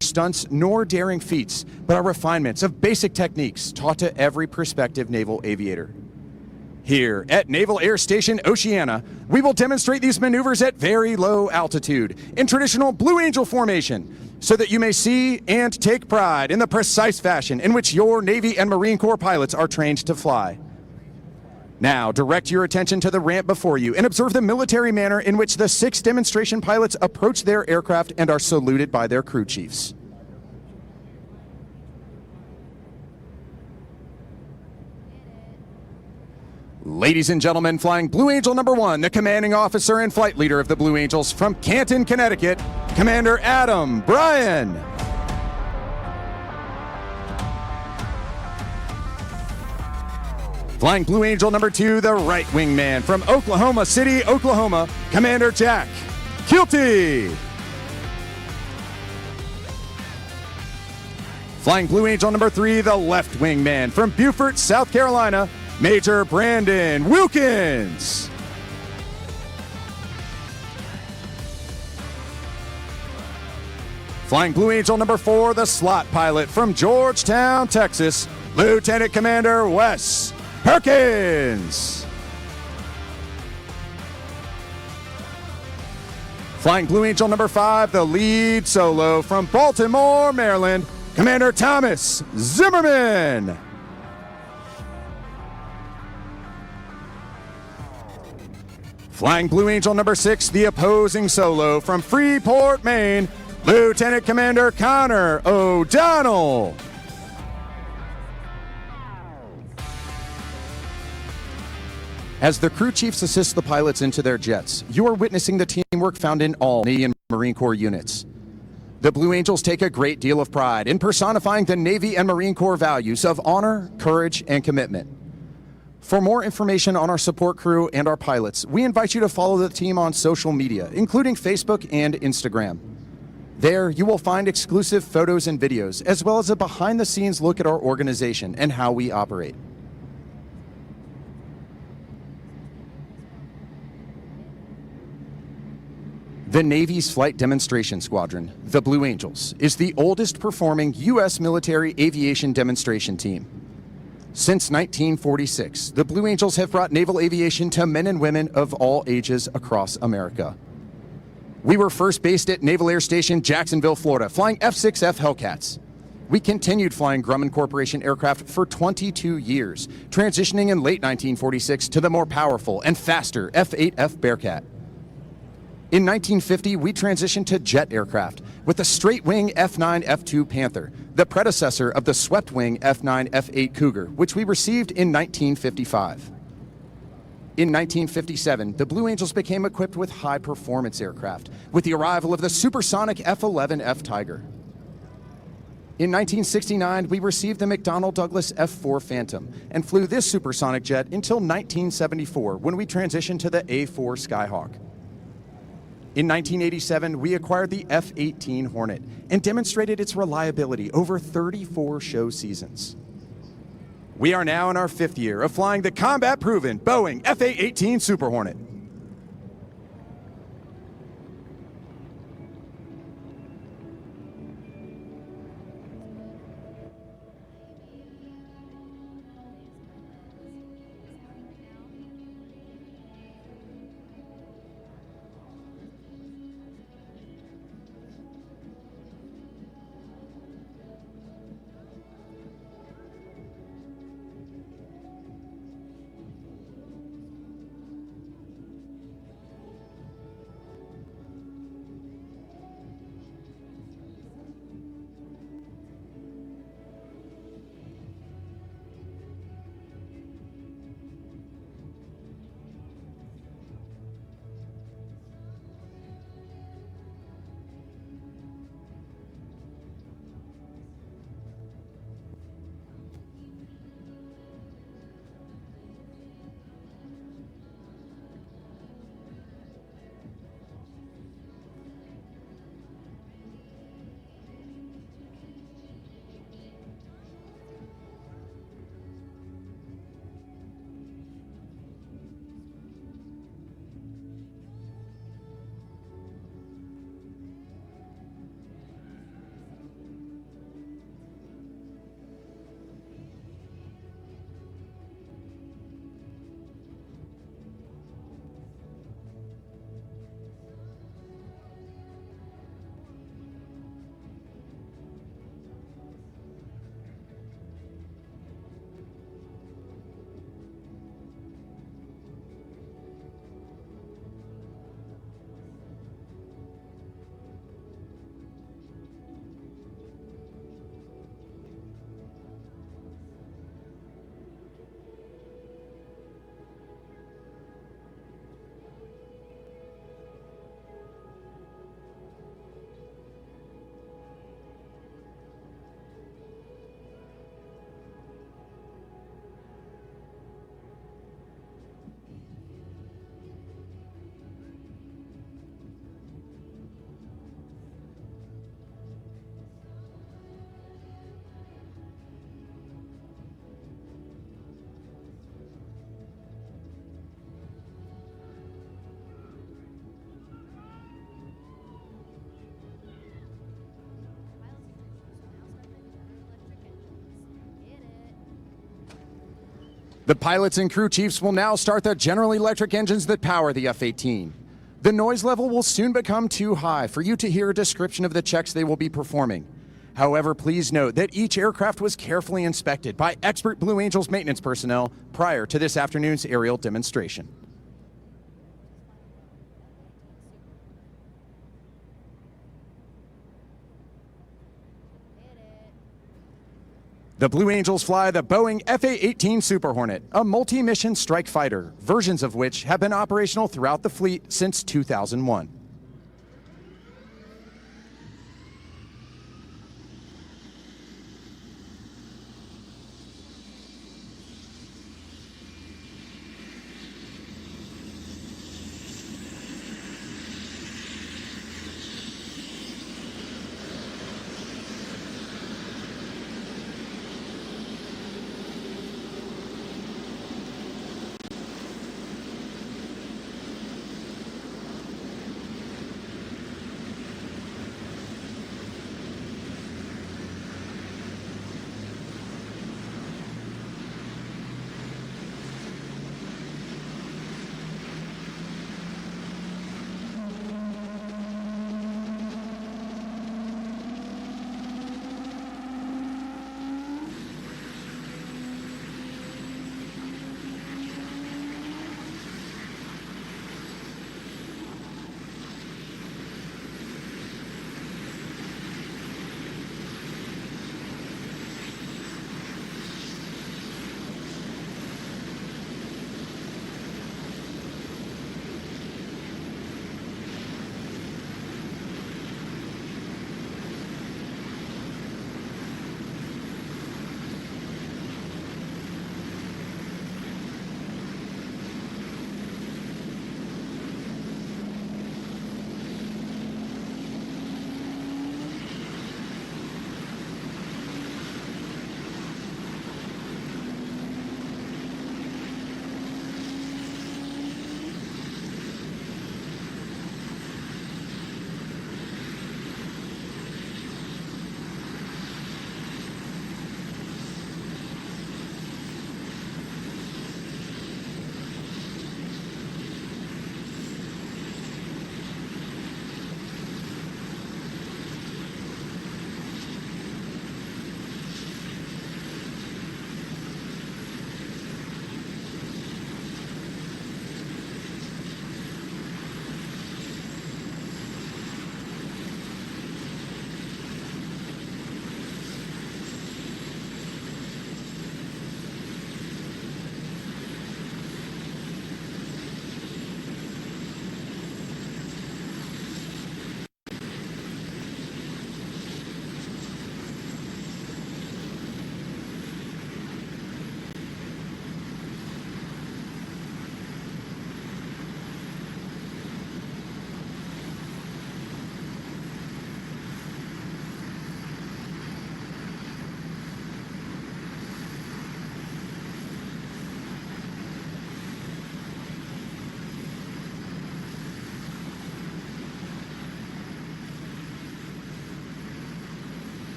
stunts nor daring feats, but are refinements of basic techniques taught to every prospective naval aviator. Here at Naval Air Station Oceana, we will demonstrate these maneuvers at very low altitude in traditional Blue Angel formation, so that you may see and take pride in the precise fashion in which your Navy and Marine Corps pilots are trained to fly. Now, direct your attention to the ramp before you and observe the military manner in which the 6 demonstration pilots approach their aircraft and are saluted by their crew chiefs. Ladies and gentlemen, flying Blue Angel number 1, the commanding officer and flight leader of the Blue Angels from Canton, Connecticut, Commander Adam Bryan. Flying Blue Angel number 2, the right wing man from Oklahoma City, Oklahoma, Commander Jack Kilty. Flying Blue Angel number 3, the left wing man from Beaufort, South Carolina, Major Brandon Wilkins. Flying Blue Angel number 4, the slot pilot from Georgetown, Texas, Lieutenant Commander Wes Perkins. Flying Blue Angel number 5, the lead solo from Baltimore, Maryland, Commander Thomas Zimmerman. Flying Blue Angel number 6, the opposing solo from Freeport, Maine, Lieutenant Commander Connor O'Donnell. As the crew chiefs assist the pilots into their jets, you are witnessing the teamwork found in all Navy and Marine Corps units. The Blue Angels take a great deal of pride in personifying the Navy and Marine Corps values of honor, courage, and commitment. For more information on our support crew and our pilots, we invite you to follow the team on social media, including Facebook and Instagram. There, you will find exclusive photos and videos, as well as a behind-the-scenes look at our organization and how we operate. The Navy's Flight Demonstration Squadron, the Blue Angels, is the oldest performing U.S. military aviation demonstration team. Since 1946, the Blue Angels have brought naval aviation to men and women of all ages across America. We were first based at Naval Air Station Jacksonville, Florida, flying F-6F Hellcats. We continued flying Grumman Corporation aircraft for 22 years, transitioning in late 1946 to the more powerful and faster F-8F Bearcat. In 1950, we transitioned to jet aircraft with the straight-wing F-9 F-2 Panther, the predecessor of the swept-wing F-9 F-8 Cougar, which we received in 1955. In 1957, the Blue Angels became equipped with high-performance aircraft with the arrival of the supersonic F-11F Tiger. In 1969, we received the McDonnell Douglas F-4 Phantom and flew this supersonic jet until 1974, when we transitioned to the A-4 Skyhawk. In 1987, we acquired the F-18 Hornet and demonstrated its reliability over 34 show seasons. We are now in our 5th year of flying the combat-proven Boeing F-A-18 Super Hornet. The pilots and crew chiefs will now start the General Electric engines that power the F-18. The noise level will soon become too high for you to hear a description of the checks they will be performing. However, please note that each aircraft was carefully inspected by expert Blue Angels maintenance personnel prior to this afternoon's aerial demonstration. The Blue Angels fly the Boeing F/A-18 Super Hornet, a multi-mission strike fighter, versions of which have been operational throughout the fleet since 2001.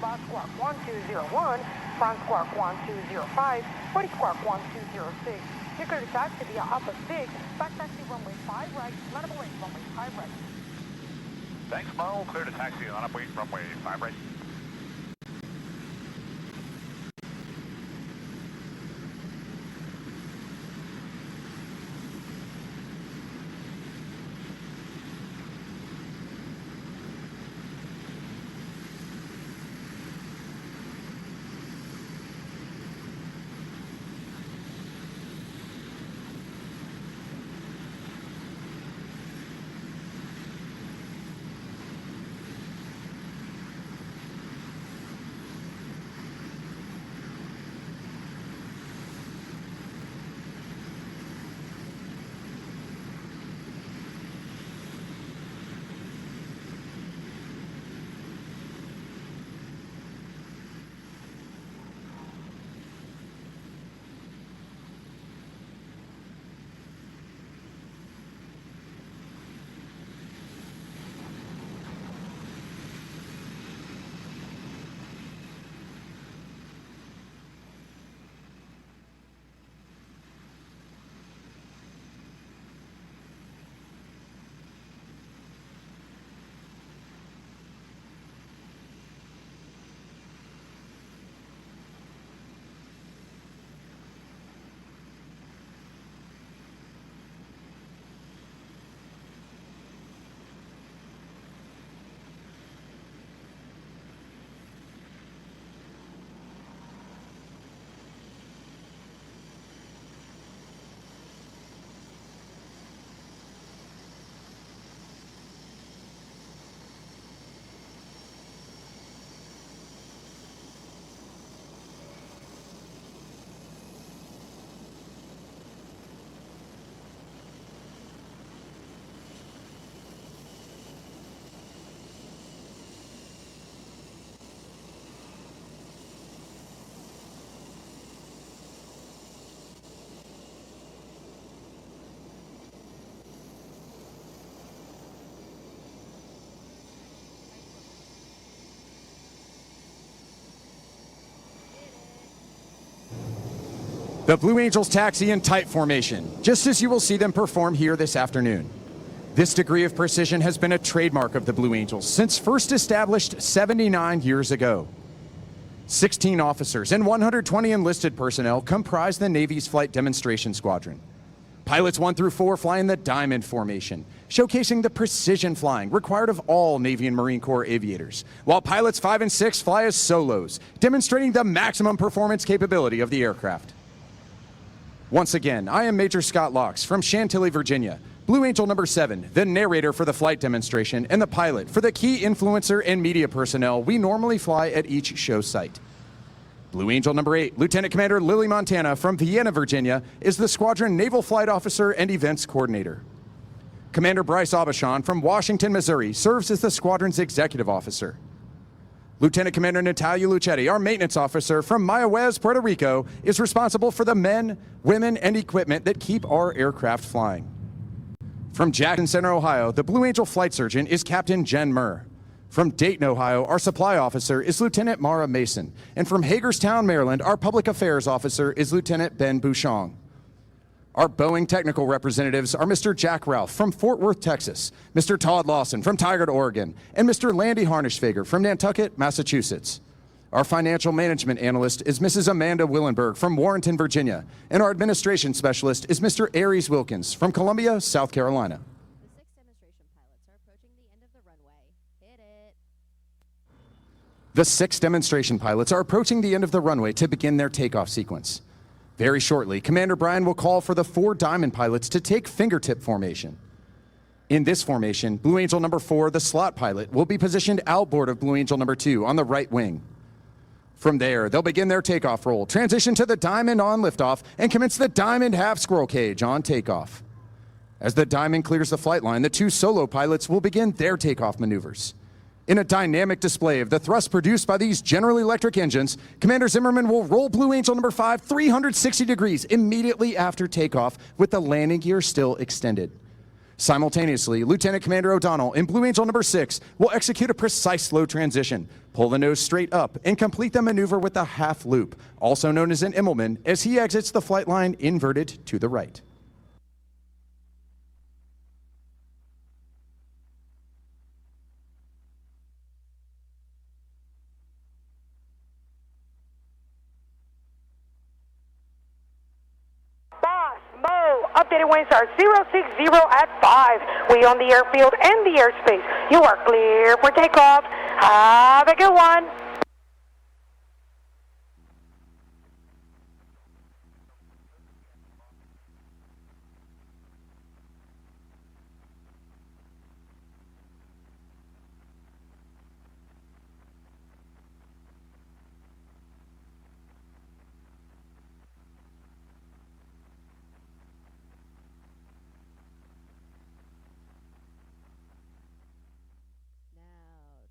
Box Squawk 1201, Front Squawk 1205, Body Squawk 1206. You're clear to taxi via Alpha 6, back taxi runway 5 right, landable rate runway 5 right. Thanks, Mo. Clear to taxi on upweight runway 5 right. The Blue Angels taxi in tight formation, just as you will see them perform here this afternoon. This degree of precision has been a trademark of the Blue Angels since first established 79 years ago. 16 officers and 120 enlisted personnel comprise the Navy's Flight Demonstration Squadron. Pilots 1 through 4 fly in the diamond formation, showcasing the precision flying required of all Navy and Marine Corps aviators, while pilots 5 and 6 fly as solos, demonstrating the maximum performance capability of the aircraft. Once again, I am Major Scott Locks from Chantilly, Virginia, Blue Angel number 7, the narrator for the flight demonstration and the pilot for the key influencer and media personnel we normally fly at each show site. Blue Angel number 8, Lieutenant Commander Lily Montana from Vienna, Virginia, is the Squadron Naval Flight Officer and Events Coordinator. Commander Bryce Aubuchon from Washington, Missouri, serves as the Squadron's Executive Officer. Lieutenant Commander Natalia Lucetti, our maintenance officer from Mayahuez, Puerto Rico, is responsible for the men, women, and equipment that keep our aircraft flying. From Jackson Center, Ohio, the Blue Angel flight surgeon is Captain Jen Murr. From Dayton, Ohio, our supply officer is Lieutenant Mara Mason. And from Hagerstown, Maryland, our public affairs officer is Lieutenant Ben Bouchon. Our Boeing technical representatives are Mr. Jack Ralph from Fort Worth, Texas, Mr. Todd Lawson from Tigard, Oregon, and Mr. Landy Harnischfager from Nantucket, Massachusetts. Our financial management analyst is Mrs. Amanda Willenberg from Warrenton, Virginia, and our administration specialist is Mr. Aries Wilkins from Columbia, South Carolina. The 6 demonstration pilots are approaching the end of the runway to begin their takeoff sequence. Very shortly, Commander Bryan will call for the 4 diamond pilots to take fingertip formation. In this formation, Blue Angel number 4, the slot pilot, will be positioned outboard of Blue Angel number 2 on the right wing. From there, they'll begin their takeoff roll, transition to the diamond on liftoff, and commence the diamond half squirrel cage on takeoff. As the diamond clears the flight line, the 2 solo pilots will begin their takeoff maneuvers. In a dynamic display of the thrust produced by these General Electric engines, Commander Zimmerman will roll Blue Angel number 5 360 degrees immediately after takeoff with the landing gear still extended. Simultaneously, Lieutenant Commander O'Donnell in Blue Angel number 6 will execute a precise slow transition, pull the nose straight up, and complete the maneuver with a half loop, also known as an Immelman, as he exits the flight line inverted to the right. Updated winds are 060 at 5. We on the airfield and the airspace. You are clear for takeoff. Have a good one.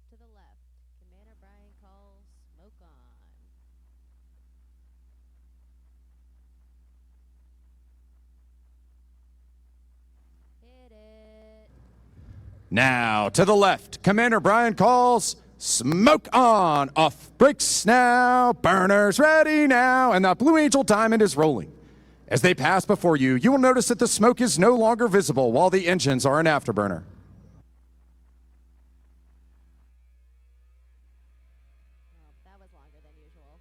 To the left, Commander Brian calls smoke on. Hit it. Now, to the left, Commander Brian calls smoke on. Off brakes now, burners ready now, and the Blue Angel Diamond is rolling. As they pass before you, you will notice that the smoke is no longer visible while the engines are in afterburner. That was longer than usual.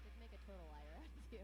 Did make a total liar out of you.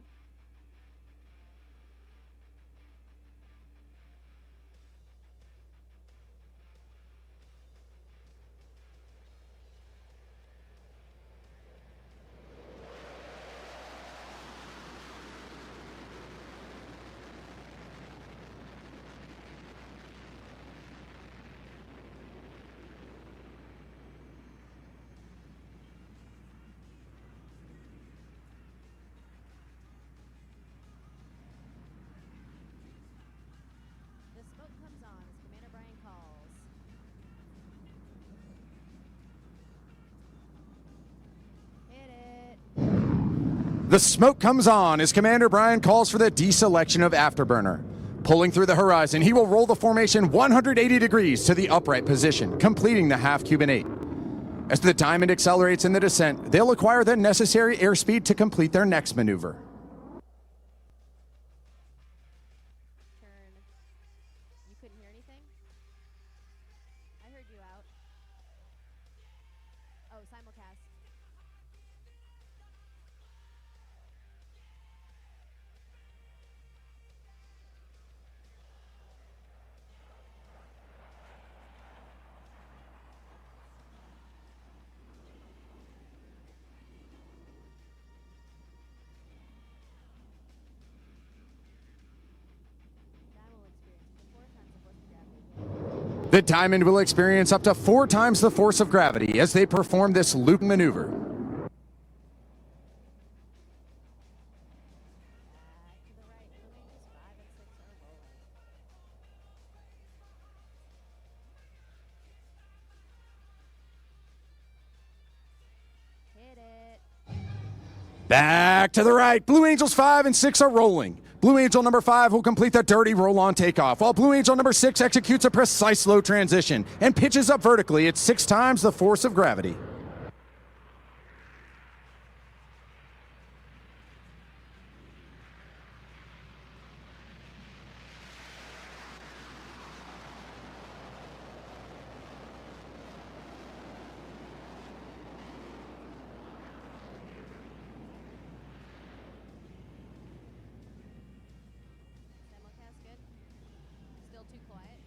The smoke comes on as Commander Brian calls. Hit it. The smoke comes on as Commander Brian calls for the deselection of afterburner. Pulling through the horizon, he will roll the formation 180 degrees to the upright position, completing the half Cuban 8. As the Diamond accelerates in the descent, they'll acquire the necessary airspeed to complete their next maneuver. Turn. You couldn't hear anything? I heard you out. Oh, simulcast. The Diamond will experience up to 4 times the force of gravity as they perform this loop maneuver. Back to the right. Blue Angels 5 and 6 are rolling. Blue Angel number 5 will complete the dirty roll on takeoff, while Blue Angel number 6 executes a precise slow transition and pitches up vertically at 6 times the force of gravity. Simulcast good? Still too quiet?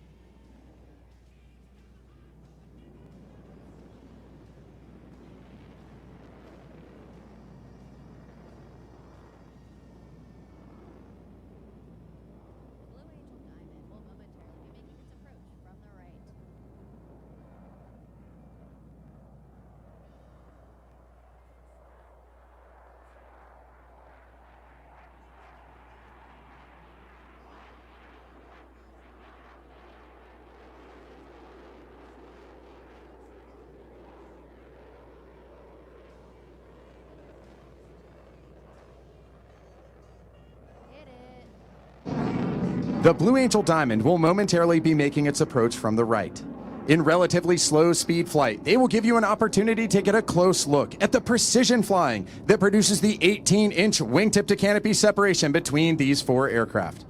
The Blue Angel Diamond will momentarily be making its approach from the right. In relatively slow speed flight, they will give you an opportunity to get a close look at the precision flying that produces the 18-inch wingtip to canopy separation between these four aircraft.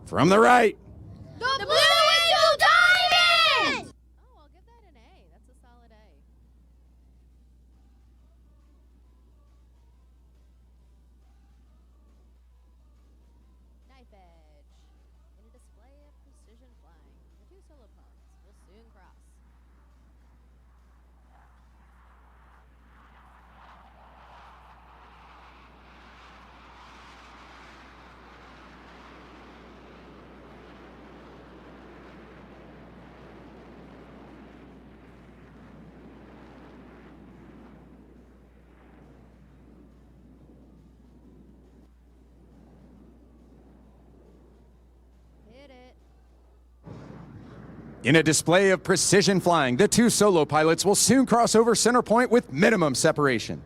From the right, The Blue Angel Diamond! Oh, I'll give that an A. That's a solid A. Knife edge. In a display of precision flying, the two solo pilots will soon cross. Hit it. in a display of precision flying, the two solo pilots will soon cross over center point with minimum separation.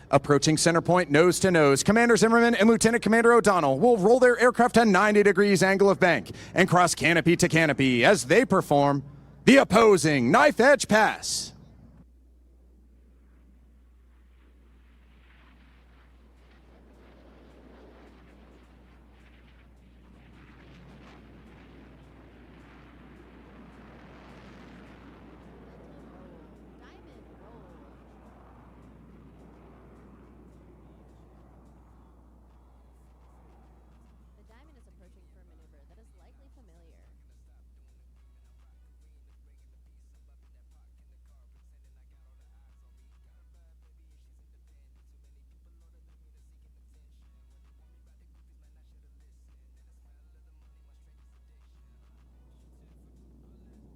Approaching center point nose to nose, Commander Zimmerman and Lieutenant Commander O'Donnell will roll their aircraft to 90 degrees angle of bank and cross canopy to canopy as they perform the opposing knife edge pass. Diamond roll. The diamond is approaching for a maneuver that is likely familiar.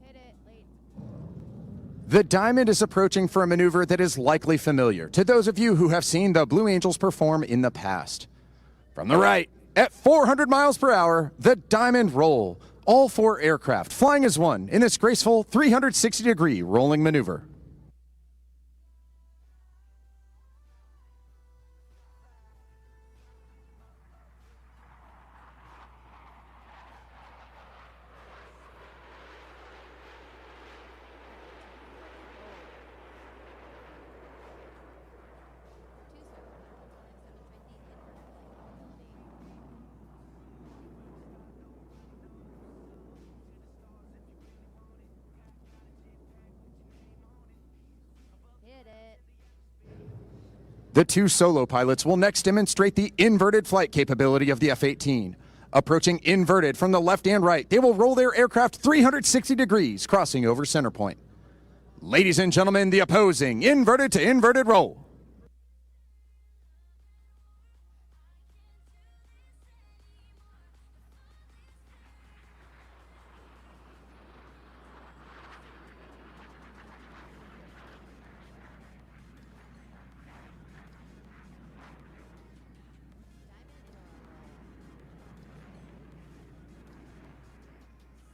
Hit it late. The Diamond is approaching for a maneuver that is likely familiar to those of you who have seen the Blue Angels perform in the past. From the right, at 400 miles per hour, the Diamond roll. All four aircraft flying as one in this graceful 360-degree rolling maneuver. Hit it. The two solo pilots will next demonstrate the inverted flight capability of the F-18. Approaching inverted from the left and right, they will roll their aircraft 360 degrees, crossing over center point. Ladies and gentlemen, the opposing inverted to inverted roll.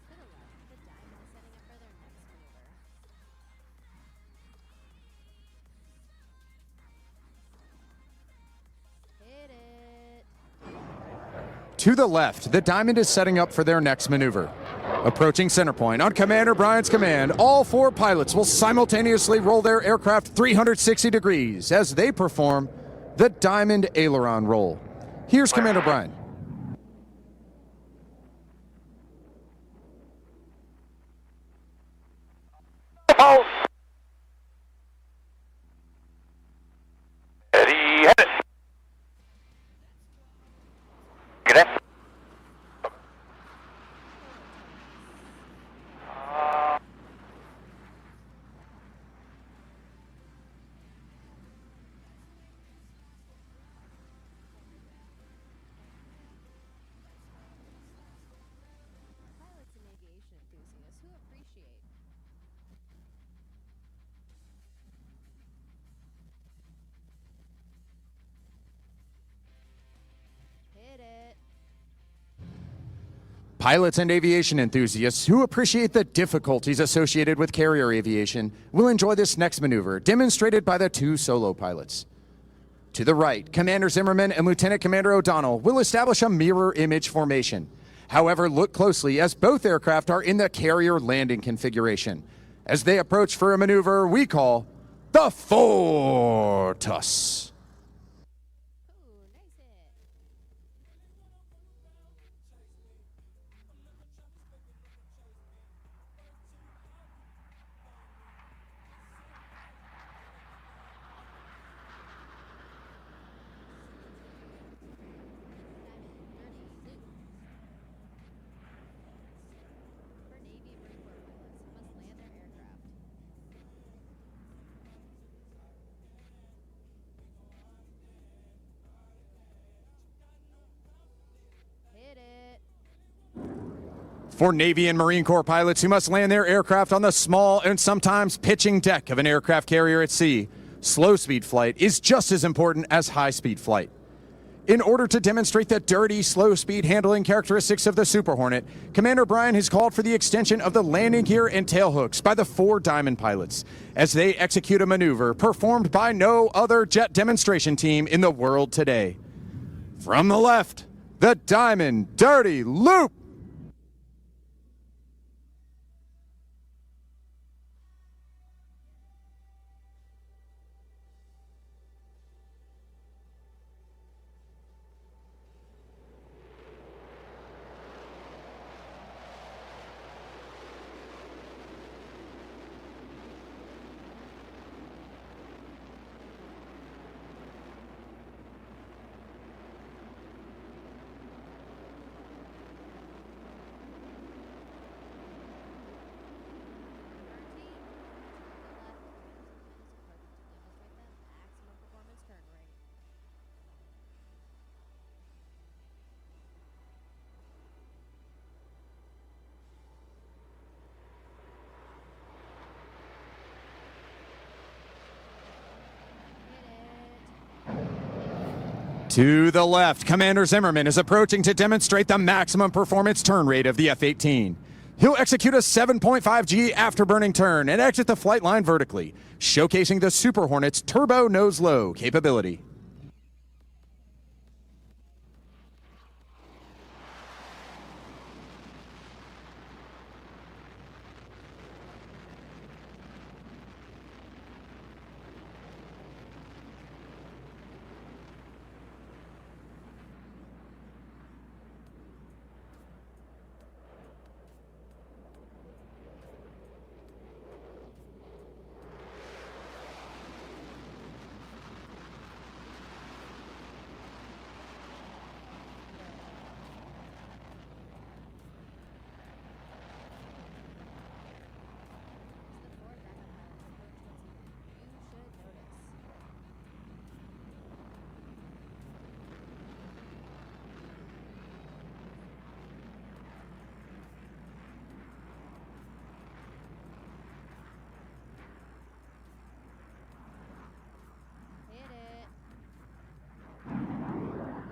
To the left, the diamond is setting up for their next maneuver. Hit it. To the left, the Diamond is setting up for their next maneuver. Approaching center point on Commander Bryant's command, all four pilots will simultaneously roll their aircraft 360 degrees as they perform the Diamond aileron roll. Here's Commander Bryant. Pulse. Ready, hit it. Get it. Pilots and aviation enthusiasts who appreciate. Hit it. Pilots and aviation enthusiasts who appreciate the difficulties associated with carrier aviation will enjoy this next maneuver, demonstrated by the two solo pilots. To the right, Commander Zimmerman and Lieutenant Commander O'Donnell will establish a mirror image formation. However, look closely as both aircraft are in the carrier landing configuration as they approach for a maneuver we call the Fortus. Ooh, nice hit. For Navy and Marine Corps pilots who must land their aircraft. Hit it. For Navy and Marine Corps pilots who must land their aircraft on the small and sometimes pitching deck of an aircraft carrier at sea, slow-speed flight is just as important as high-speed flight. In order to demonstrate the dirty, slow-speed handling characteristics of the Super Hornet, Commander Bryan has called for the extension of the landing gear and tailhooks by the 4 Diamond pilots as they execute a maneuver performed by no other jet demonstration team in the world today. From the left, the Diamond Dirty Loop. To the left, Commander Zimmerman is approaching to demonstrate the maximum performance turn rate of the F-18. He'll execute a 7.5 G afterburning turn and exit the flight line vertically, showcasing the Super Hornet's turbo nose-low capability.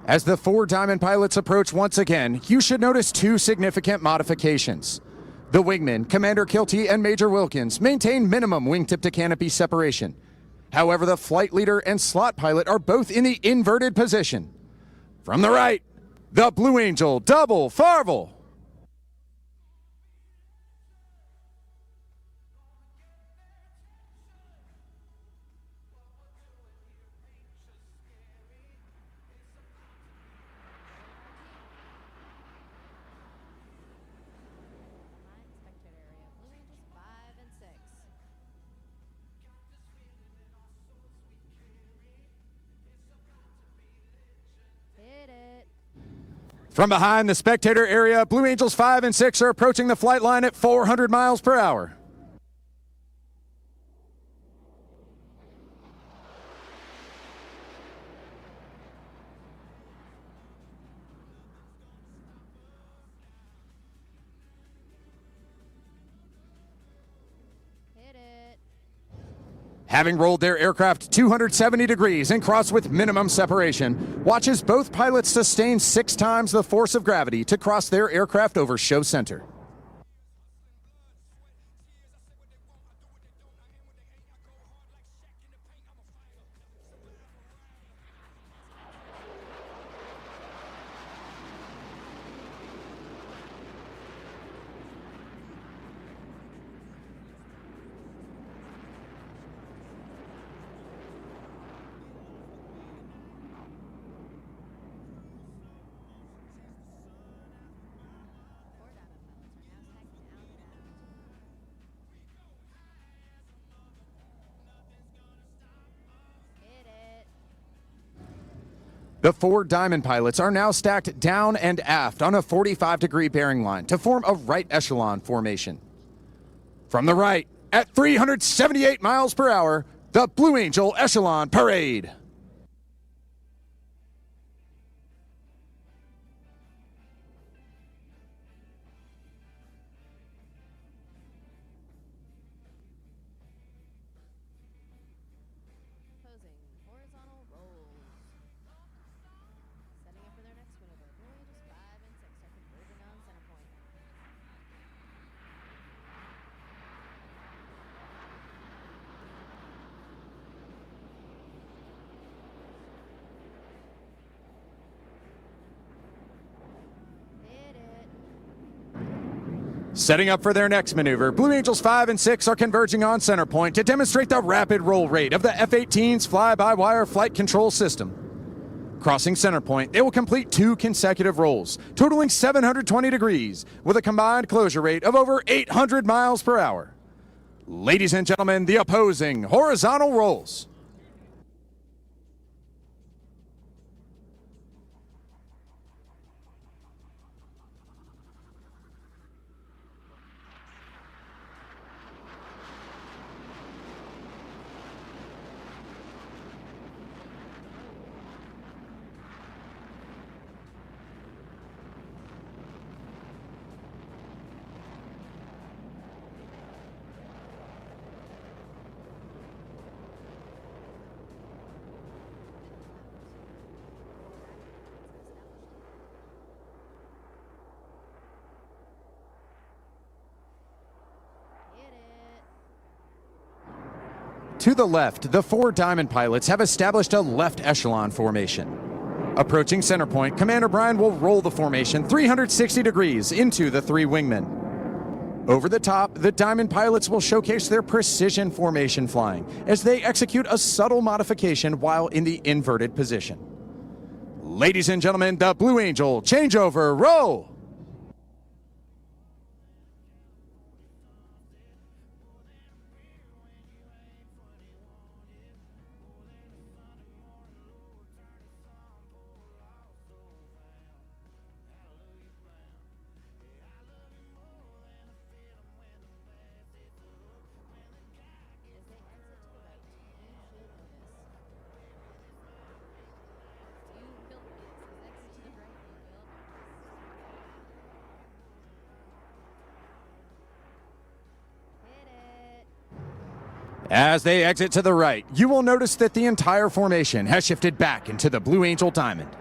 As the 4 Diamond pilots approach once again, you should notice 2 significant modifications. The wingmen, Commander Kilty and Major Wilkins, maintain minimum wingtip to canopy separation. However, the flight leader and slot pilot are both in the inverted position. From the right, the Blue Angel Double Farvel. Spectator area. Blue Angels 5 and 6. Hit it. From behind the spectator area, Blue Angels 5 and 6 are approaching the flight line at 400 miles per hour. Hit it. Having rolled their aircraft 270 degrees and crossed with minimum separation, watch as both pilots sustain 6 times the force of gravity to cross their aircraft over show center. The 4 Diamond pilots are now stacked down and aft on a 45-degree bearing line to form a right echelon formation. From the right, at 378 miles per hour, the Blue Angel Echelon Parade. Posing horizontal rolls. Setting up for their next maneuver. Blue Angels 5 and 6 are converging on center point. Hit it. Setting up for their next maneuver, Blue Angels 5 and 6 are converging on center point to demonstrate the rapid roll rate of the F-18's fly-by-wire flight control system. Crossing center point, they will complete 2 consecutive rolls, totaling 720 degrees, with a combined closure rate of over 800 miles per hour. Ladies and gentlemen, the opposing horizontal rolls. Hit it. To the left, the 4 Diamond pilots have established a left echelon formation. Approaching center point, Commander Brian will roll the formation 360 degrees into the 3 wingmen. Over the top, the Diamond pilots will showcase their precision formation flying as they execute a subtle modification while in the inverted position. Ladies and gentlemen, the Blue Angel changeover roll. As they exit to the right, you should notice. You will notice. As they exit to the right, you will notice. Hit it. As they exit to the right, you will notice that the entire formation has shifted back into the Blue Angel Diamond.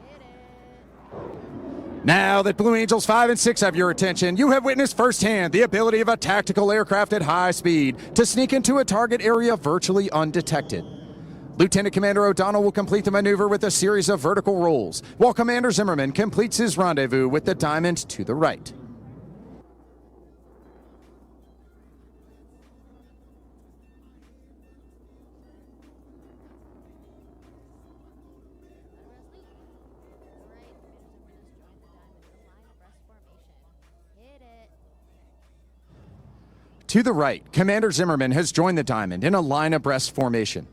Hit it. Now that Blue Angels 5 and 6 have your attention, you have witnessed firsthand the ability of a tactical aircraft at high speed to sneak into a target area virtually undetected. Lieutenant Commander O'Donnell will complete the maneuver with a series of vertical rolls, while Commander Zimmerman completes his rendezvous with the Diamond to the right. To the right, Commander Zimmerman has joined the Diamond in a line abreast formation.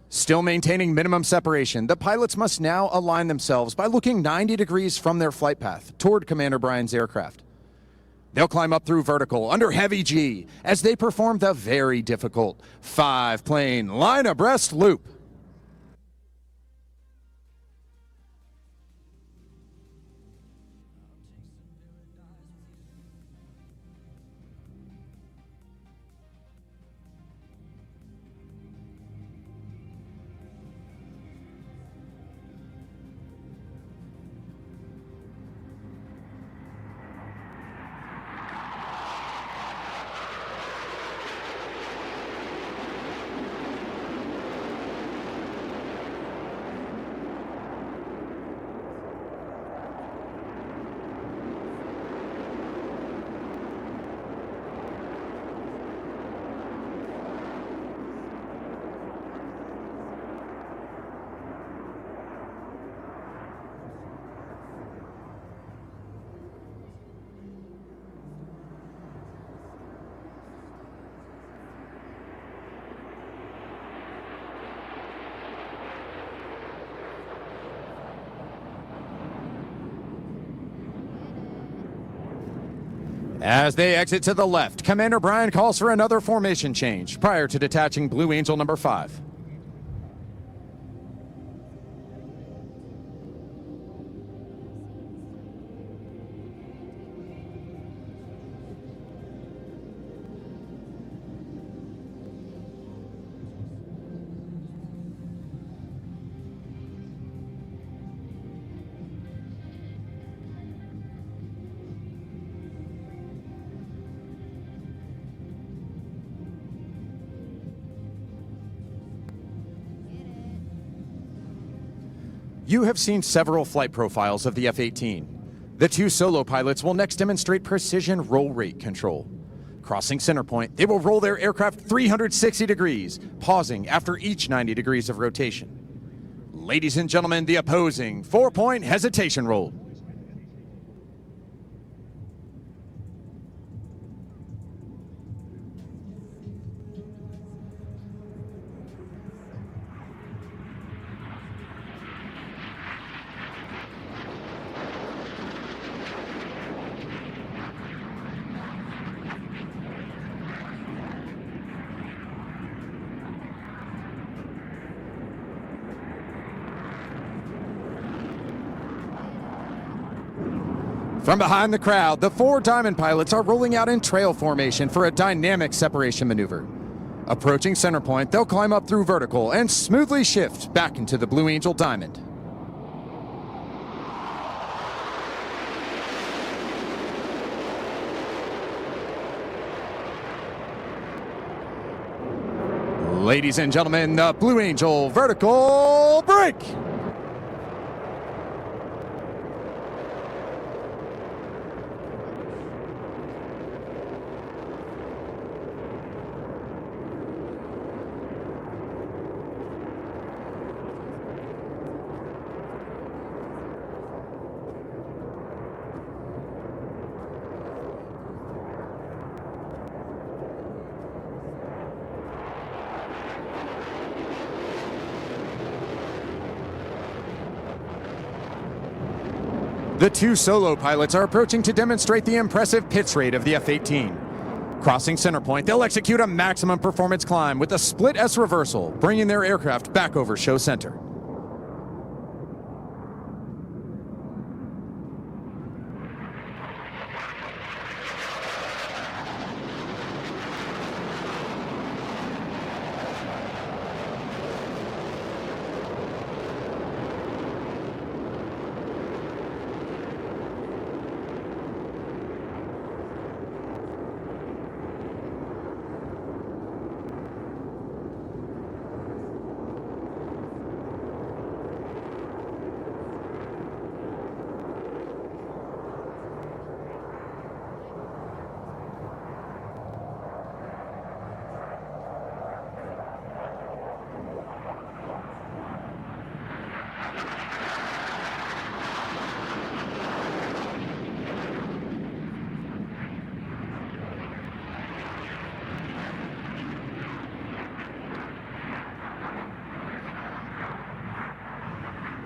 Still maintaining minimum separation, the pilots must now align themselves by looking 90 degrees from their flight path toward Commander Brian's aircraft. They'll climb up through vertical under heavy G as they perform the very difficult 5-plane line abreast loop. As they exit to the left, Commander Brian calls for another formation change prior to detaching Blue Angel number 5. You have seen several flight profiles of the F-18. The 2 solo pilots will next demonstrate precision roll rate control. Crossing center point, they will roll their aircraft 360 degrees, pausing after each 90 degrees of rotation. Ladies and gentlemen, the opposing 4-point hesitation roll. From behind the crowd, the 4 Diamond pilots are rolling out in trail formation for a dynamic separation maneuver. Approaching center point, they'll climb up through vertical and smoothly shift back into the Blue Angel Diamond. Ladies and gentlemen, the Blue Angel vertical break. The 2 solo pilots are approaching to demonstrate the impressive pitch rate of the F-18. Crossing center point, they'll execute a maximum performance climb with a split S reversal, bringing their aircraft back over show center.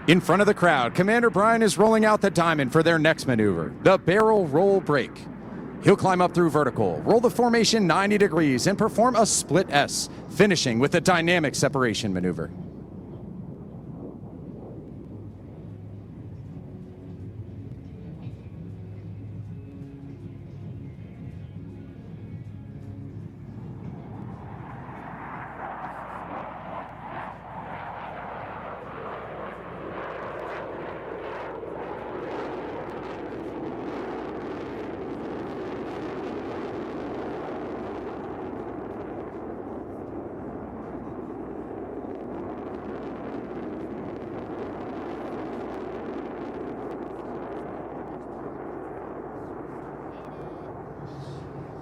In front of the crowd, Commander Brian is rolling out the Diamond for their next maneuver, the barrel roll break. He'll climb up through vertical, roll the formation 90 degrees, and perform a split S, finishing with a dynamic separation maneuver.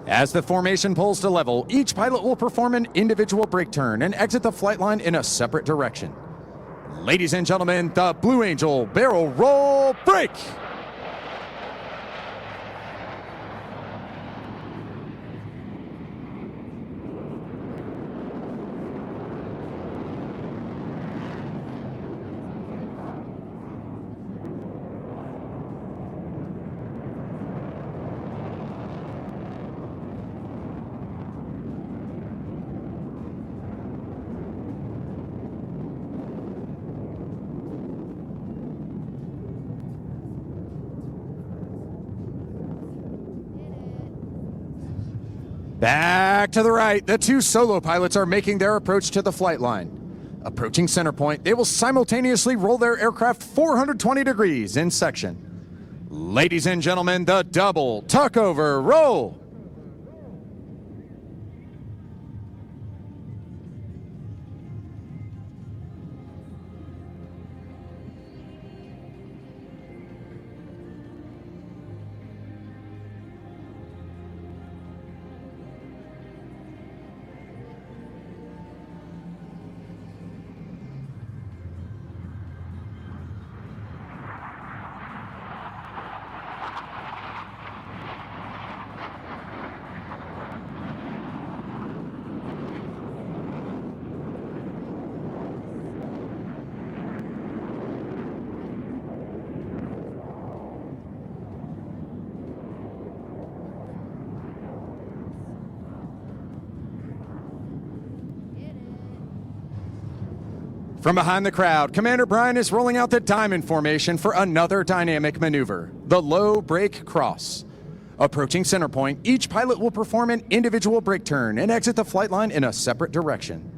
As the formation pulls to level, each pilot will perform an individual brake turn and exit the flight line in a separate direction. Ladies and gentlemen, the Blue Angel barrel roll break. Back to the right, the two solo pilots are making their approach to the flight line. Approaching center point, they will simultaneously roll their aircraft 420 degrees in section. Ladies and gentlemen, the double tuckover roll. From behind the crowd, Commander Brian is rolling out the diamond formation for another dynamic maneuver, the low brake cross. Approaching center point, each pilot will perform an individual brake turn and exit the flight line in a separate direction.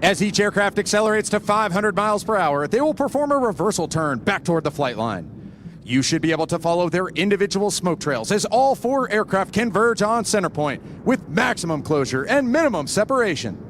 As each aircraft accelerates to 500 miles per hour, they will perform a reversal turn back toward the flight line. You should be able to follow their individual smoke trails as all four aircraft converge on center point with maximum closure and minimum separation.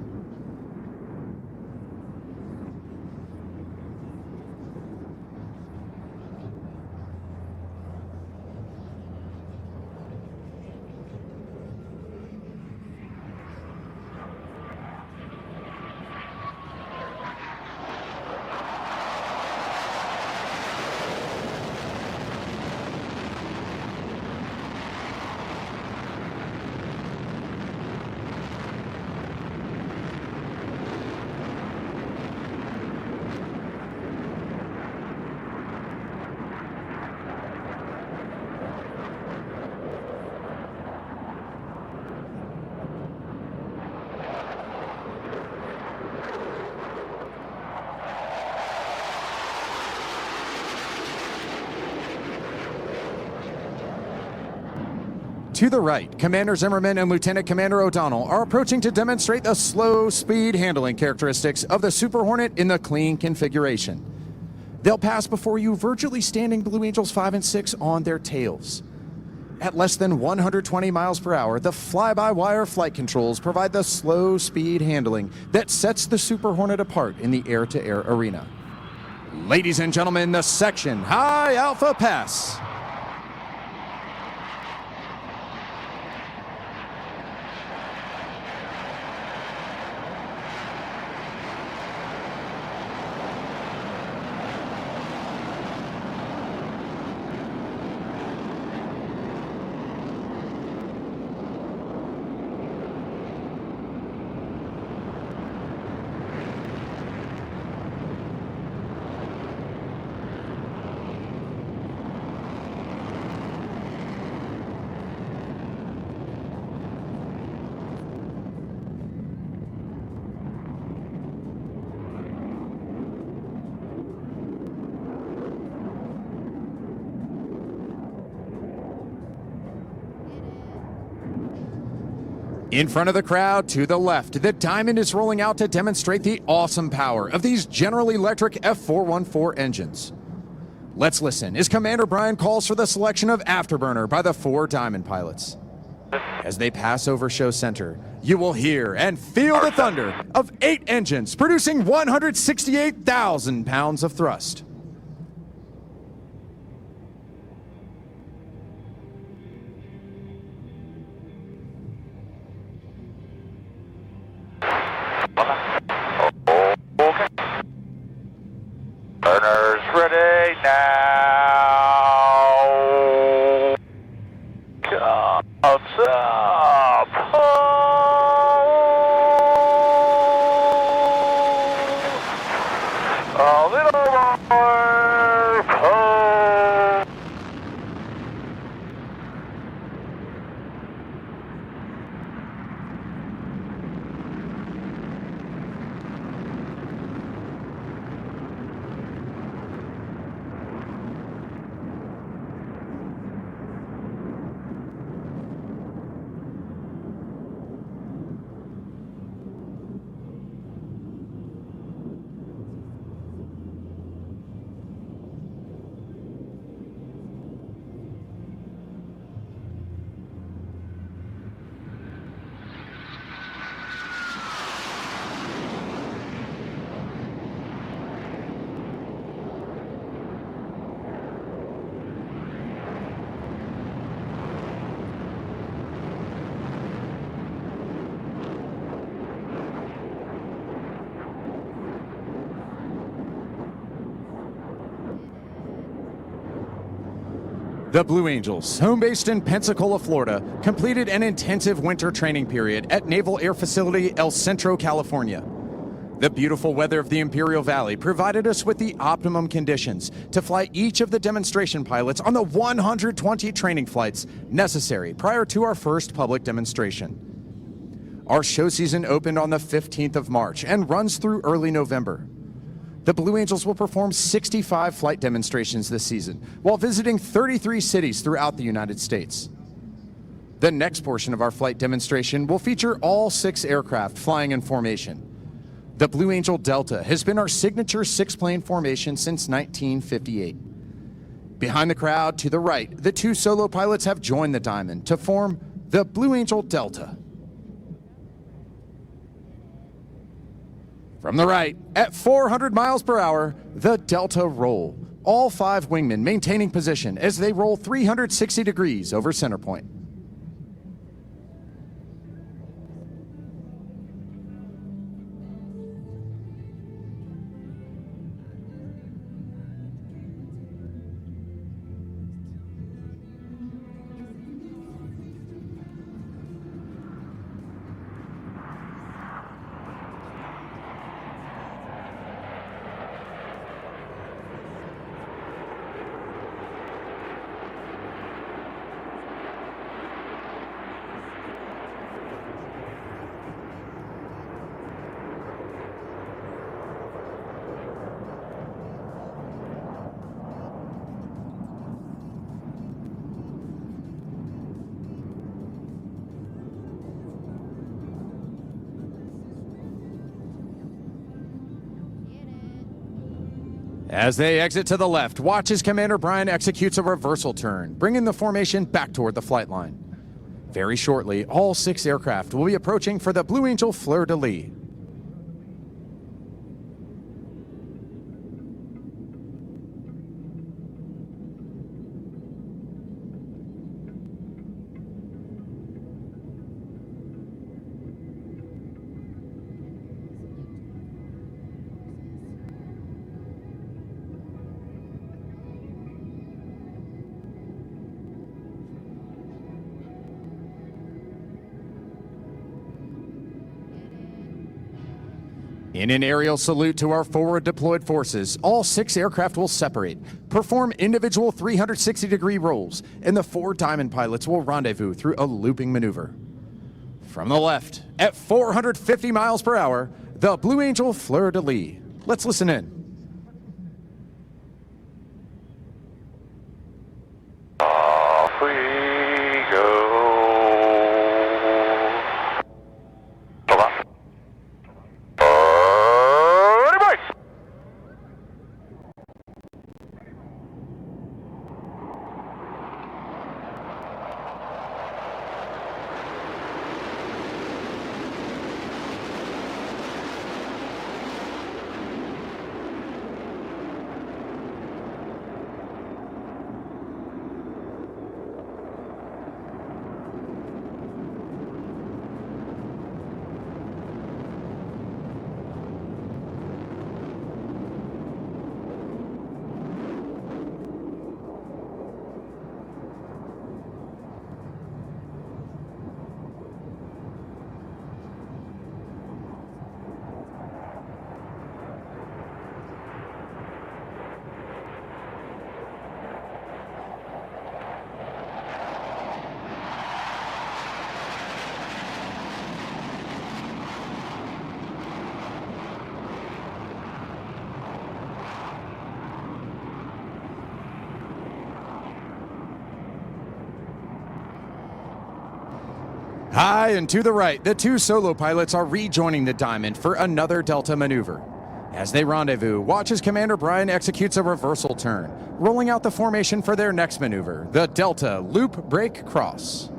To the right, Commander Zimmerman and Lieutenant Commander O'Donnell are approaching to demonstrate the slow speed handling characteristics of the Super Hornet in the clean configuration. They'll pass before you virtually standing Blue Angels 5 and 6 on their tails. At less than 120 miles per hour, the fly-by-wire flight controls provide the slow speed handling that sets the Super Hornet apart in the air-to-air arena. Ladies and gentlemen, the section High Alpha Pass. In front of the crowd, to the left, the Diamond is rolling out to demonstrate the awesome power of these General Electric F414 engines. Let's listen as Commander Brian calls for the selection of Afterburner by the 4 Diamond pilots. As they pass over show center, you will hear and feel the thunder of 8 engines producing 168,000 pounds of thrust. Burners ready now. Comes up. Oh. A little more pull. The Blue Angels, home based in Pensacola, Florida, completed an intensive winter training period at Naval Air Facility El Centro, California. The beautiful weather of the Imperial Valley provided us with the optimum conditions to fly each of the demonstration pilots on the 120 training flights necessary prior to our first public demonstration. Our show season opened on the 15th of March and runs through early November. The Blue Angels will perform 65 flight demonstrations this season while visiting 33 cities throughout the United States. The next portion of our flight demonstration will feature all 6 aircraft flying in formation. The Blue Angel Delta has been our signature 6-plane formation since 1958. Behind the crowd to the right, the 2 solo pilots have joined the Diamond to form the Blue Angel Delta. From the right, at 400 miles per hour, the Delta roll. All 5 wingmen maintaining position as they roll 360 degrees over center point. As they exit to the left, watch as Commander Bryan executes a reversal turn, bringing the formation back toward the flight line. Very shortly, all 6 aircraft will be approaching for the Blue Angel fleur-de-lis. In an aerial salute to our forward deployed forces, all 6 aircraft will separate, perform individual 360-degree rolls, and the 4 Diamond pilots will rendezvous through a looping maneuver. From the left, at 450 miles per hour, the Blue Angel fleur-de-lis. Let's listen in. Off we go. Hold on. Ready, boys. High and to the right, the two solo pilots are rejoining the Diamond for another Delta maneuver. As they rendezvous, watch as Commander Brian executes a reversal turn, rolling out the formation for their next maneuver, the Delta Loop Break Cross.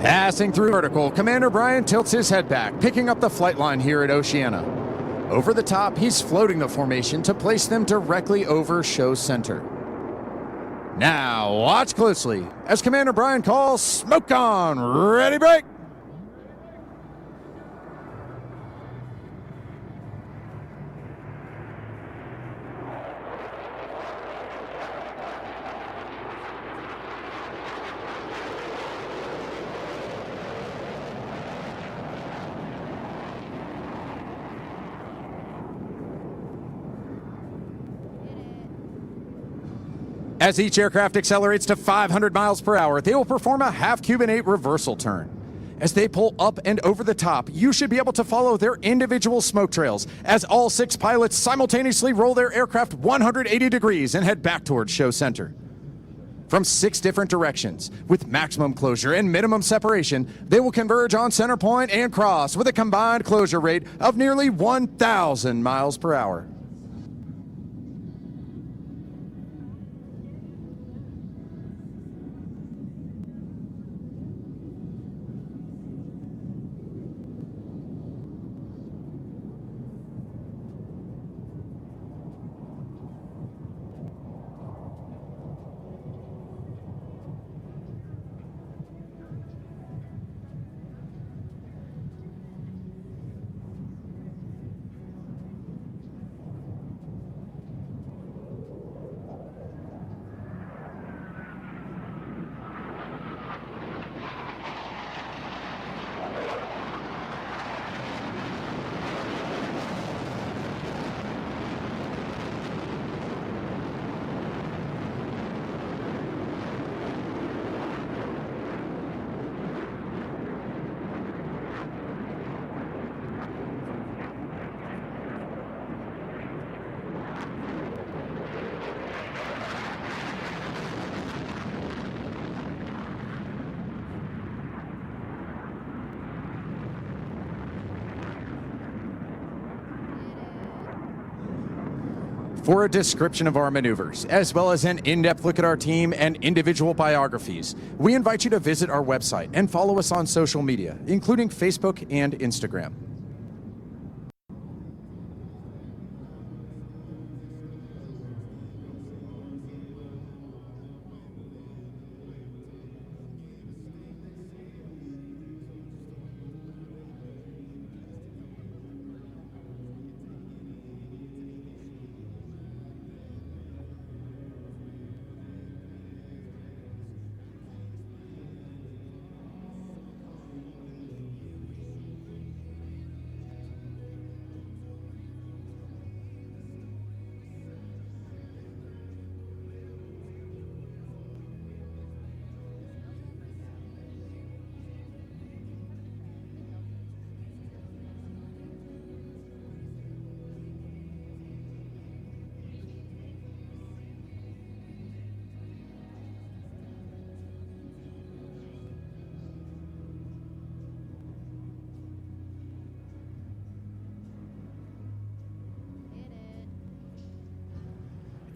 Passing through vertical, Commander Brian tilts his head back, picking up the flight line here at Oceana. Over the top, he's floating the formation to place them directly over show center. Now, watch closely as Commander Brian calls smoke on, ready break. As each aircraft accelerates to 500 miles per hour, they will perform a half Cuban 8 reversal turn. As they pull up and over the top, you should be able to follow their individual smoke trails as all 6 pilots simultaneously roll their aircraft 180 degrees and head back towards show center. From 6 different directions, with maximum closure and minimum separation, they will converge on center point and cross with a combined closure rate of nearly 1,000 miles per hour. For a description of our maneuvers, as well as an in-depth look at our team and individual biographies, we invite you to visit our website and follow us on social media, including Facebook and Instagram.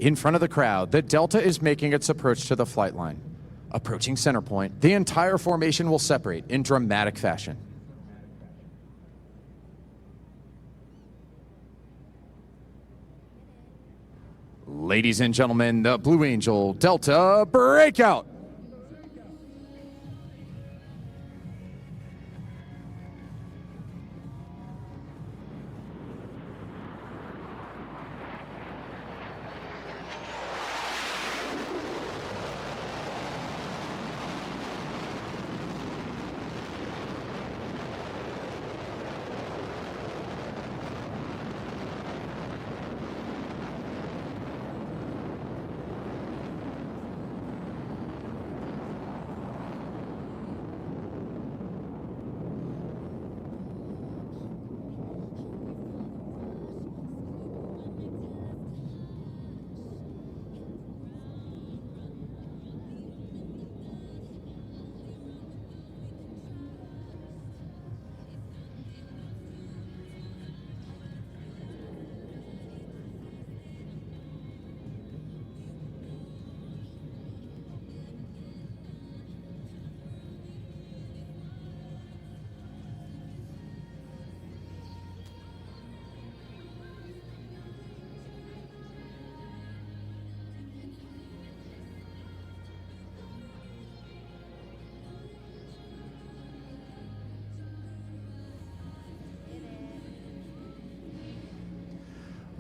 In front of the crowd, the Delta is making its approach to the flight line. Approaching center point, the entire formation will separate in dramatic fashion. Ladies and gentlemen, the Blue Angel Delta breakout.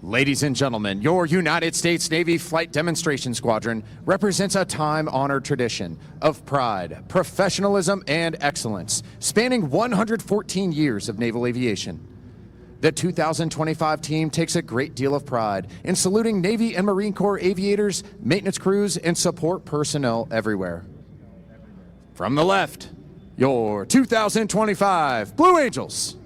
Ladies and gentlemen, your United States Navy Flight Demonstration Squadron represents a time-honored tradition of pride, professionalism, and excellence, spanning 114 years of naval aviation. The 2025 team takes a great deal of pride in saluting Navy and Marine Corps aviators, maintenance crews, and support personnel everywhere. From the left, your 2025 Blue Angels.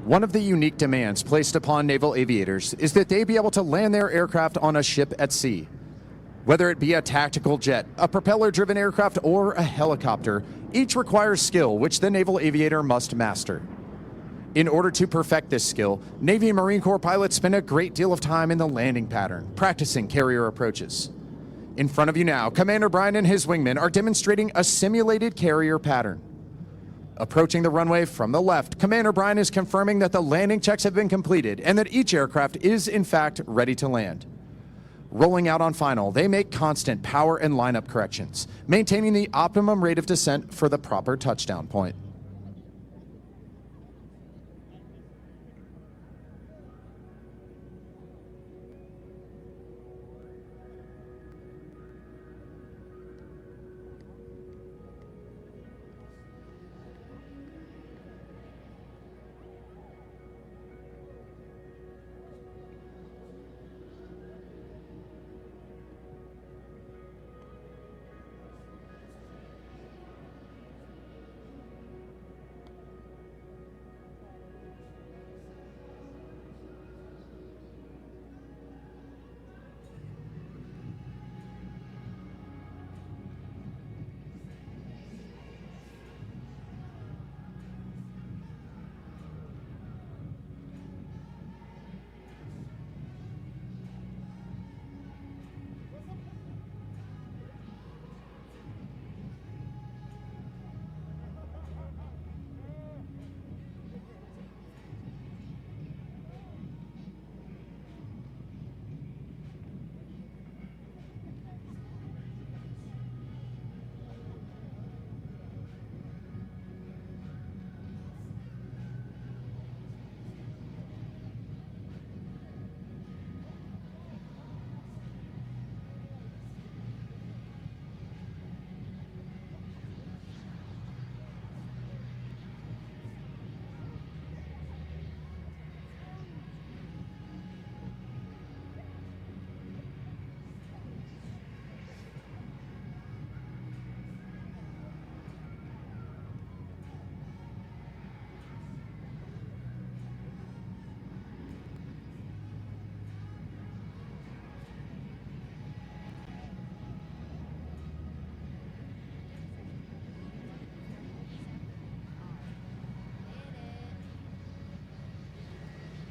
One of the unique demands placed upon naval aviators is that they be able to land their aircraft on a ship at sea. Whether it be a tactical jet, a propeller-driven aircraft, or a helicopter, each requires skill which the naval aviator must master. In order to perfect this skill, Navy and Marine Corps pilots spend a great deal of time in the landing pattern, practicing carrier approaches. In front of you now, Commander Bryan and his wingmen are demonstrating a simulated carrier pattern. Approaching the runway from the left, Commander Bryan is confirming that the landing checks have been completed and that each aircraft is in fact ready to land. Rolling out on final, they make constant power and lineup corrections, maintaining the optimum rate of descent for the proper touchdown point.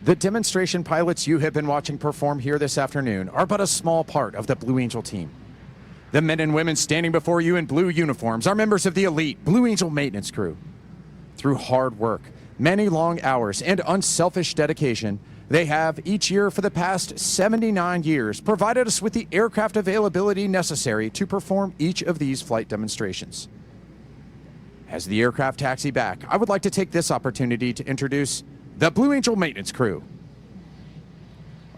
The demonstration pilots you have been watching perform here this afternoon are but a small part of the Blue Angel team. The men and women standing before you in blue uniforms are members of the elite Blue Angel maintenance crew. Through hard work, many long hours, and unselfish dedication, they have, each year for the past 79 years, provided us with the aircraft availability necessary to perform each of these flight demonstrations. As the aircraft taxi back, I would like to take this opportunity to introduce the Blue Angel maintenance crew.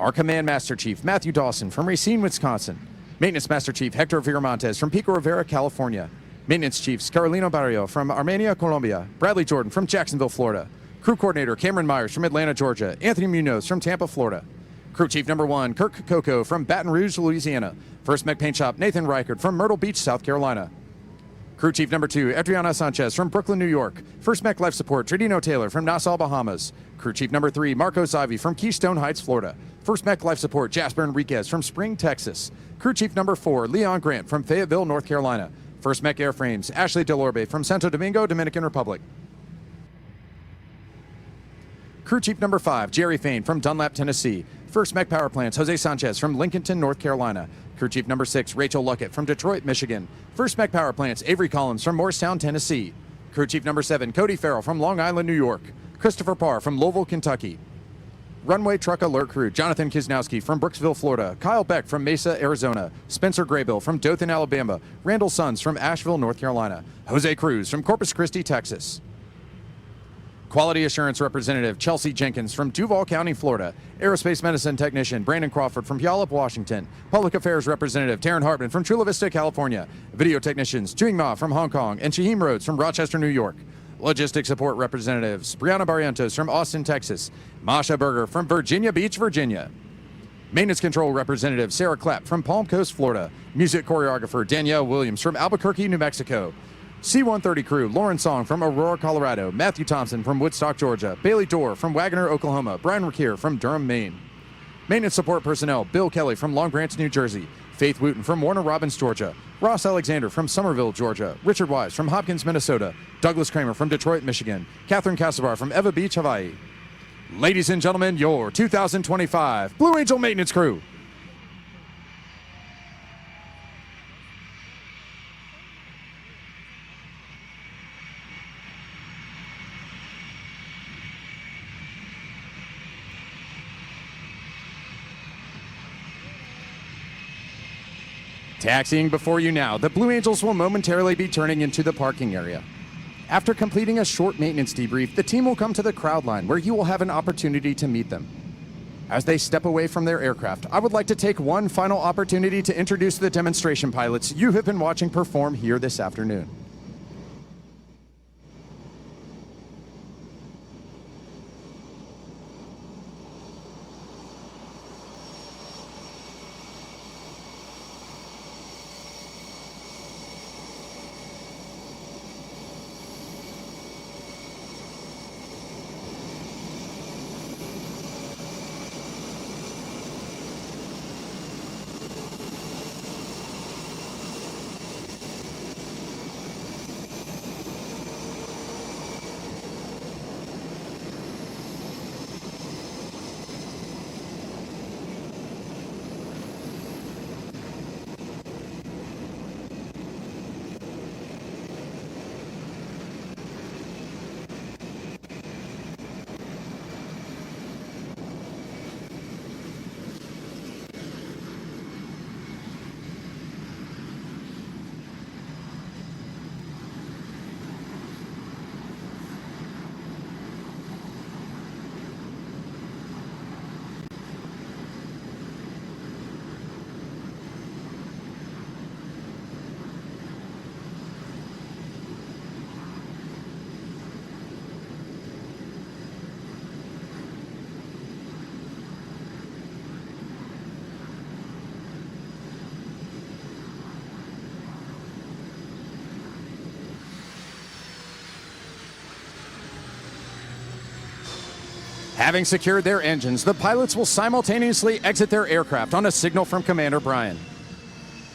Our Command Master Chief, Matthew Dawson from Racine, Wisconsin. Maintenance Master Chief, Hector Viramontes from Pico Rivera, California. Maintenance Chiefs, Carolina Barrio from Armenia, Colombia. Bradley Jordan from Jacksonville, Florida. Crew Coordinator, Cameron Myers from Atlanta, Georgia. Anthony Munoz from Tampa, Florida. Crew Chief Number 1, Kirk Coco from Baton Rouge, Louisiana. First Mech Paint Shop, Nathan Reichert from Myrtle Beach, South Carolina. Crew Chief Number 2, Adriana Sanchez from Brooklyn, New York. First Mech Life Support, Tridino Taylor from Nassau, Bahamas. Crew Chief Number 3, Marcos Ivy from Keystone Heights, Florida. First Mech Life Support, Jasper Enriquez from Spring, Texas. Crew Chief Number 4, Leon Grant from Fayetteville, North Carolina. First Mech Airframes, Ashley Delorbe from Santo Domingo, Dominican Republic. Crew Chief Number 5, Jerry Fain from Dunlap, Tennessee. First Mech Power Plants, Jose Sanchez from Lincolnton, North Carolina. Crew Chief Number 6, Rachel Luckett from Detroit, Michigan. First Mech Power Plants, Avery Collins from Morristown, Tennessee. Crew Chief Number 7, Cody Farrell from Long Island, New York. Christopher Parr from Louisville, Kentucky. Runway Truck Alert Crew, Jonathan Kisnowski from Brooksville, Florida. Kyle Beck from Mesa, Arizona. Spencer Graybill from Dothan, Alabama. Randall Sons from Asheville, North Carolina. Jose Cruz from Corpus Christi, Texas. Quality Assurance Representative Chelsea Jenkins from Duval County, Florida. Aerospace Medicine Technician Brandon Crawford from Puyallup, Washington. Public Affairs Representative Taryn Hartman from Chula Vista, California. Video Technicians Juing Ma from Hong Kong and Shaheem Rhodes from Rochester, New York. Logistics Support Representatives Brianna Barrientos from Austin, Texas. Masha Berger from Virginia Beach, Virginia. Maintenance Control Representative Sarah Clapp from Palm Coast, Florida. Music Choreographer Danielle Williams from Albuquerque, New Mexico. C-130 crew, Lauren Song from Aurora, Colorado. Matthew Thompson from Woodstock, Georgia. Bailey Dorr from Wagoner, Oklahoma. Brian Riquier from Durham, Maine. Maintenance support personnel, Bill Kelly from Long Branch, New Jersey. Faith Wooten from Warner Robins, Georgia. Ross Alexander from Somerville, Georgia. Richard Wise from Hopkins, Minnesota. Douglas Kramer from Detroit, Michigan. Catherine Casabar from Eva Beach, Hawaii. Ladies and gentlemen, your 2025 Blue Angel Maintenance Crew. Taxiing before you now, the Blue Angels will momentarily be turning into the parking area. After completing a short maintenance debrief, the team will come to the crowd line where you will have an opportunity to meet them. As they step away from their aircraft, I would like to take one final opportunity to introduce the demonstration pilots you have been watching perform here this afternoon. Having secured their engines, the pilots will simultaneously exit their aircraft on a signal from Commander Brian.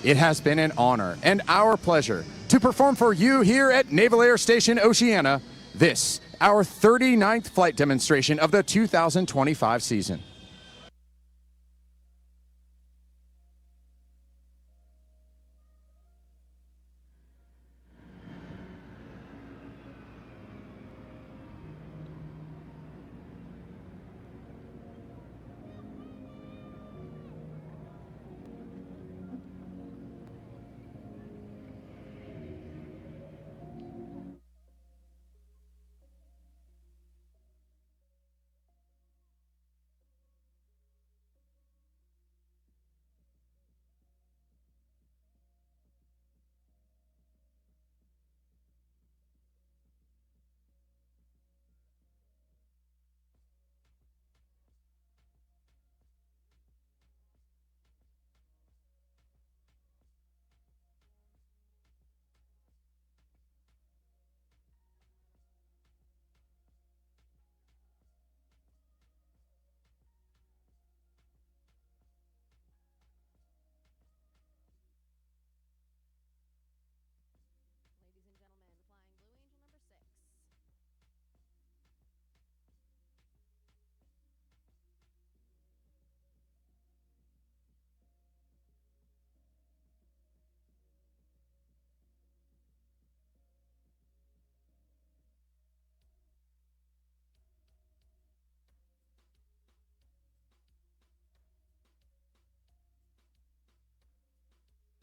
It has been an honor and our pleasure to perform for you here at Naval Air Station Oceana this, our 39th flight demonstration of the 2025 season. Ladies and gentlemen, flying Blue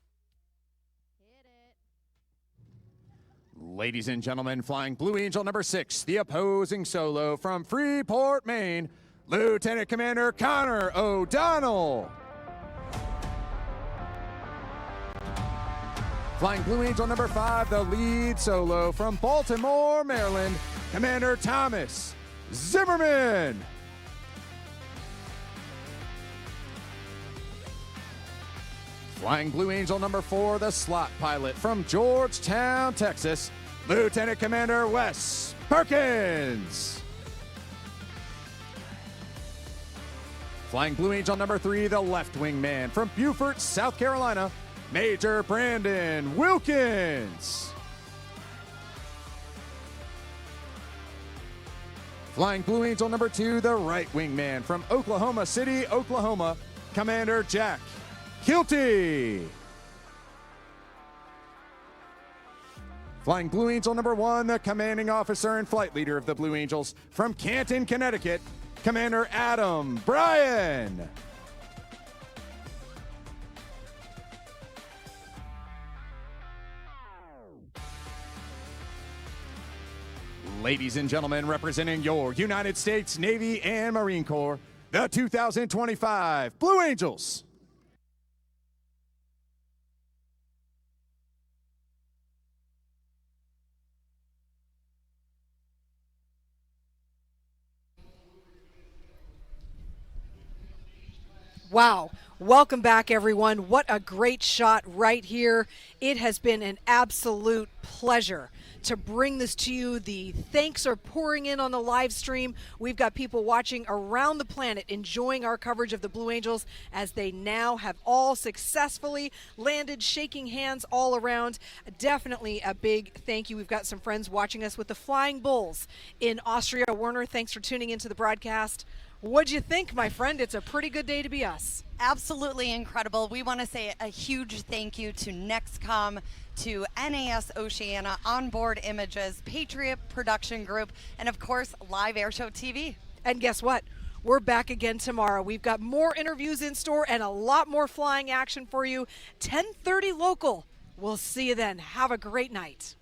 Angel number 6. Hit it. Ladies and gentlemen, flying Blue Angel number 6, the opposing solo from Freeport, Maine, Lieutenant Commander Connor O'Donnell. Flying Blue Angel number 5, the lead solo from Baltimore, Maryland, Commander Thomas Zimmerman. Flying Blue Angel number 4, the slot pilot from Georgetown, Texas, Lieutenant Commander Wes Perkins. Flying Blue Angel number 3, the left wing man from Beaufort, South Carolina, Major Brandon Wilkins. Flying Blue Angel number 2, the right wing man from Oklahoma City, Oklahoma, Commander Jack Kilty. Flying Blue Angel number 1, the commanding officer and flight leader of the Blue Angels from Canton, Connecticut, Commander Adam Bryan. Ladies and gentlemen, representing your United States Navy and Marine Corps, the 2025 Blue Angels. Wow. Welcome back, everyone. What a great shot right here. It has been an absolute pleasure to bring this to you. The thanks are pouring in on the live stream. We've got people watching around the planet enjoying our coverage of the Blue Angels as they now have all successfully landed, shaking hands all around. Definitely a big thank you. We've got some friends watching us with the Flying Bulls in Austria. Werner, thanks for tuning into the broadcast. What'd you think, my friend? It's a pretty good day to be us. Absolutely incredible. We want to say a huge thank you to Nexcom, to NAS Oceana, Onboard Images, Patriot Production Group, and of course, Live Air Show TV. And guess what? We're back again tomorrow. We've got more interviews in store and a lot more flying action for you. 10:30 local. We'll see you then. Have a great night.